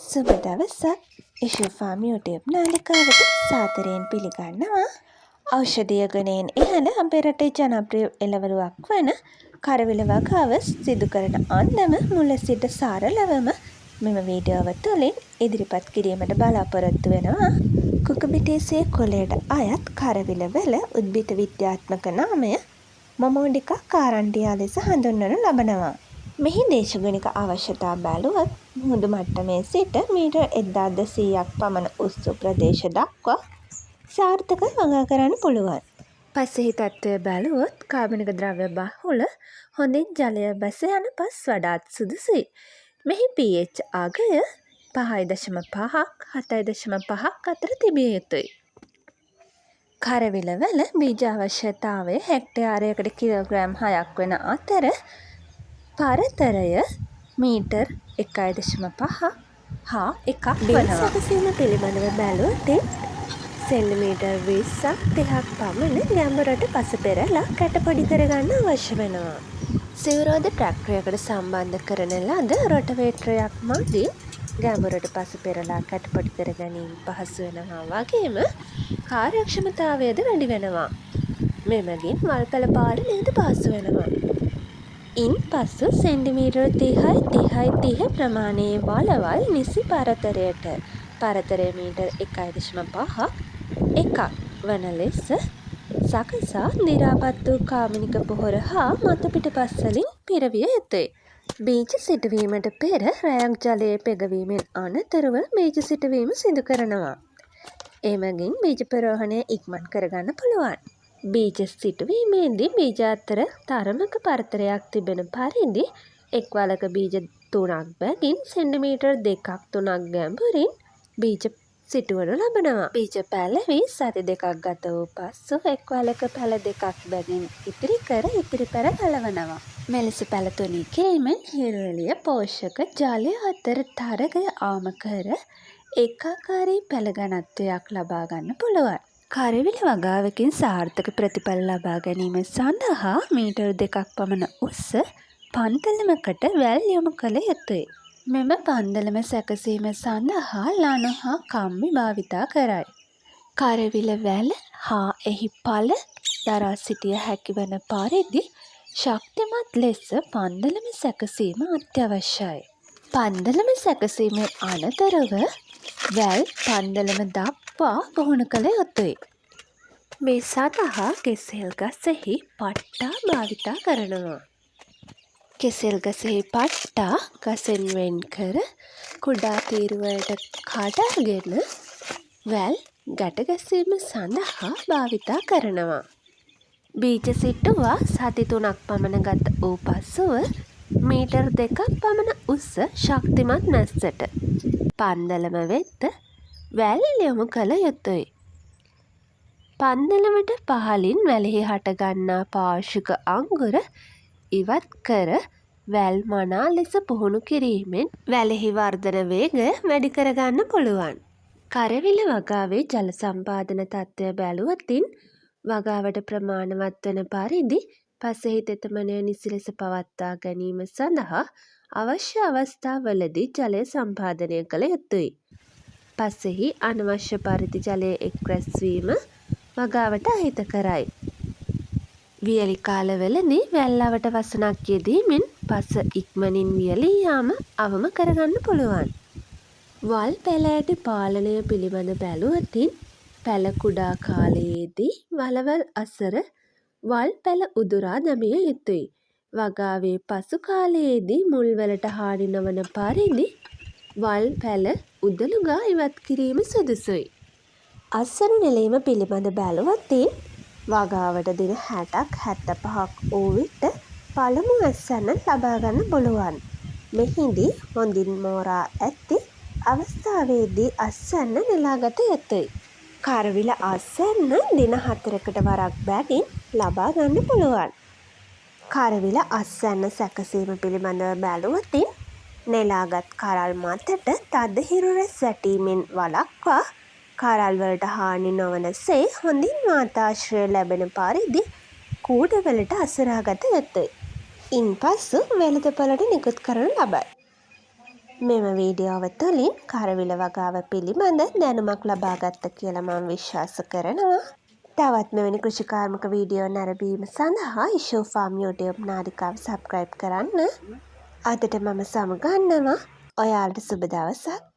සුබ දවසක් issue farm YouTube නාලිකාවට සාදරයෙන් පිළිගන්නවා. ඖෂධීය ගුණයෙන් ඉහළ අපේ රටේ ජනප්‍රිය එළවලුවක් වන කරවිල වගාව සිදු කරන අන්දම මුල සිට සරලවම මෙම වීඩියෝව තුළින් ඉදිරිපත් කිරීමට බලාපොරොත්තු වෙනවා. කුකුබිටේසිය කුලයට අයත් කරවිලවල උද්භිද විද්‍යාත්මක නාමය මොමෝඩිකා කාරන්ටියා ලෙස හඳුන්වනු ලබනවා. මෙහි දේශගුණික අවශ්‍යතා බැලුවත් මුහුදු මට්ටමේ සිට මීටර් 1200ක් පමණ උස්සු ප්‍රදේශ දක්වා සාර්ථකව වගා කරන්න පුළුවන්. පසෙහි තත්ත්වය බැලුවොත් කාබනික ද්‍රව්‍ය බහුල හොඳින් ජලය බැස යන පස් වඩාත් සුදුසුයි. මෙහි pH අගය 5.5ක් 7.5ක් අතර තිබිය යුතුයි. කරවිලවල බීජ අවශ්‍යතාවය හෙක්ටයාරයකට කිලෝග්‍රෑම් 6ක් වන අතර පරතරය මීටර් 1.5 හා 1ක් වනවා. සැකසීම පිළිබඳව බැලුවොත් සෙන්ටිමීටර් 20ක් 30ක් පමණ ගැඹුරට පස පෙරලා කැටපොඩි කරගන්න අවශ්‍ය වෙනවා. සිවුරෝද ට්‍රැක්ටරයකට සම්බන්ධ කරන ලද රොටවේටරයක් මගින් ගැඹුරට පස පෙරලා කැටපොඩි කර ගැනීම පහසු වෙනවා වගේම කාර්යක්ෂමතාවයද වැඩි වෙනවා. මෙමගින් වල්පැල පාලනයද පහසු වෙනවා. ඉන් පසු සෙන්ටිමීටර් 30 ප්‍රමාණයේ වලවල් නිසි පරතරයට පරතරය මීටර් 1.5ක් 1ක් වන ලෙස සකසා නිරාපත් වූ කාබනික පොහොර හා මතු පිටපස්වලින් පිරවිය යුතුයි. බීජ සිටුවීමට පෙර රැයක් ජලයේ පෙගවීමෙන් අනතුරුව බීජ සිටුවීම සිදු කරනවා. එමගින් බීජ ප්‍රෝහණය ඉක්මන් කරගන්න පුළුවන්. බීජ සිටුවීමේදී බීජ අතර තරමක පරතරයක් තිබෙන පරිදි එක් වලක බීජ 3ක් බැගින් සෙන්ටිමීටර් 2ක් 3ක් ගැඹුරින් බීජ සිටුවනු ලබනවා. බීජ පැලවී සති 2ක් ගත වූ පසු එක් වලක පැල 2ක් බැගින් ඉතිරි පැල ගලවනවා. මෙලෙස පැල තුනී කිරීමෙන් හිරු එළිය පෝෂක ජලය අතර තරගය අවම කර ඒකාකාරී පැල ඝනත්වයක් ලබා ගන්න පුළුවන්. කරවිල වගාවකින් සාර්ථක ප්‍රතිඵල ලබා ගැනීම සඳහා මීටර් 2ක් පමණ උස පන්දලමකට වැල් යොමු කළ යුතුයි. මෙම පන්දලම සැකසීම සඳහා ලණු හා කම්බි භාවිතා කරයි. කරවිල වැල හා එහි පල දරා සිටිය හැකි වන පරිදි ශක්තිමත් ලෙස පන්දලම සැකසීම අත්‍යවශ්‍යයි. පන්දලම සැකසීමෙන් අනතුරුව වැල් පන්දලම දක්වා පුහුණු කළ යුතුයි. මේ සඳහා කෙසෙල් ගසෙහි පට්ටා භාවිතා කරනවා. කෙසෙල් ගසෙහි පට්ටා ගසෙන් වෙන් කර කුඩා තීරුවලට කඩාගෙන වැල් ගැට ගැසීම සඳහා භාවිතා කරනවා. බීජ සිටුවා සති 3ක් පමණ ගත වූ පසුව මීටර් 2ක් පමණ උස ශක්තිමත් මැස්සට පන්දලම වෙත වැල් යොමු කළ යුතුයි. පන්දලමට පහළින් වැලෙහි හටගන්නා පාර්ශ්වික අංගුර ඉවත් කර වැල් මනා ලෙස පුහුණු කිරීමෙන් වැලෙහි වර්ධන වේගය වැඩි කරගන්න පුළුවන්. කරවිල වගාවේ ජල සම්පාදන තත්ත්වය බැලුවතින් වගාවට ප්‍රමාණවත් වන පරිදි පසෙහි තෙතමනය නිසි ලෙස පවත්වා ගැනීම සඳහා අවශ්‍ය අවස්ථාවලදී ජලය සම්පාදනය කළ යුතුයි. පසෙහි අනවශ්‍ය පරිදි ජලය එක් රැස්වීම වගාවට අහිත කරයි. වියලි කාලවලදී වැල් අවට වසනක් යෙදීමෙන් පස ඉක්මනින් වියලී යාම අවම කරගන්න පුළුවන්. වල් පැල ඇති පාලනය පිළිබඳ බැලුවතින් පැල කුඩා කාලයේදී වලවල් අසර වල් පැල උදුරා දැමිය යුතුයි. වගාවේ පසු කාලයේදී මුල්වලට හානි නොවන පරිදි වල් පැල උදළුගා ඉවත් කිරීම සුදුසුයි. අස්සරු නෙලීම පිළිබඳ බැලුවතින් වගාවට දින 60ක් 75ක් වූ විට පළමු අස්සන්න ලබා ගන්න පුළුවන්. මෙහිදී හොඳින් මෝරා ඇති අවස්ථාවේදී අස්සන්න නෙලාගත යුතුයි. කරවිල අස්සන්න දින 4කට වරක් බැගින් ලබා ගන්න පුළුවන්. කරවිල අස්සන්න සැකසීම පිළිබඳව බැලුවතින් නෙලාගත් කරල් මතට තද හිරු රැස් වැටීමෙන් වළක්වා කරල් වලට හානි නොවන සේ හොඳින් වාතාශ්‍රය ලැබෙන පරිදි කූඩවලට අසරාගත යුතුයි. ඉන්පසු වෙළඳපොළට නිකුත් කරනු ලබයි. මෙම වීඩියෝව තුළින් කරවිල වගාව පිළිබඳ දැනුමක් ලබාගත්ත කියලා මම විශ්වාස කරනවා. තවත් මෙවැනි කෘෂිකාර්මික වීඩියෝ නැරඹීම සඳහා ඉෂෝ ෆාම් YouTube නාලිකාව සබ්ස්ක්‍රයිබ් කරන්න. අදට මම සමුගන්නවා. ඔයාලට සුබ දවසක්.